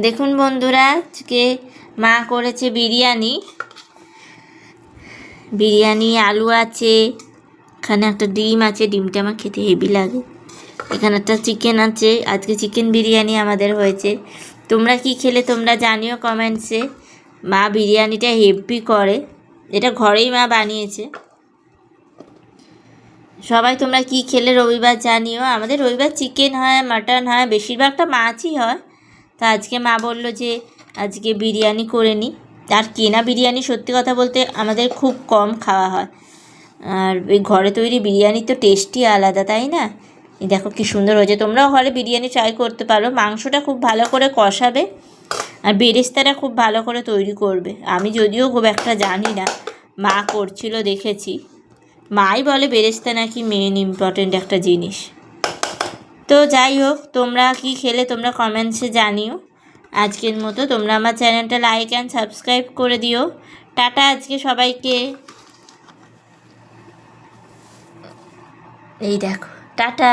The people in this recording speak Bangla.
দেখুন বন্ধুরা, আজকে মা করেছে বিরিয়ানি। আলু আছে, এখানে একটা ডিম আছে, ডিমটা আমার খেতে হেভি লাগে। এখানে একটা চিকেন আছে, আজকে চিকেন বিরিয়ানি আমাদের হয়েছে। তোমরা কি খেলে তোমরা জানিও কমেন্টসে। মা বিরিয়ানিটা হেভি করে, এটা ঘরেই মা বানিয়েছে। সবাই তোমরা কি খেলে রবিবার জানিও। আমাদের রবিবার চিকেন হয়, মাটন হয়, বেশিরভাগটা মাছই হয়। তা আজকে মা বললো যে আজকে বিরিয়ানি করে নিই। আর কেনা বিরিয়ানি সত্যি কথা বলতে আমাদের খুব কম খাওয়া হয়, আর এই ঘরে তৈরি বিরিয়ানি তো টেস্টই আলাদা, তাই না? এই দেখো কি সুন্দর হয়েছে। তোমরাও ঘরে বিরিয়ানি ট্রাই করতে পারো। মাংসটা খুব ভালো করে কষাবে আর বেরেস্তাটা খুব ভালো করে তৈরি করবে। আমি যদিও খুব একটা জানি না, মা করছিল দেখেছি। মাই বলে বেরেস্তা নাকি মেন ইম্পর্টেন্ট একটা জিনিস। তো যাই হোক, তোমরা কি খেলে তোমরা কমেন্টসে জানিও। আজকের মতো তোমরা আমার চ্যানেলটা লাইক অ্যান্ড সাবস্ক্রাইব করে দিও। টাটা আজকে সবাইকে। এই দেখো, টাটা।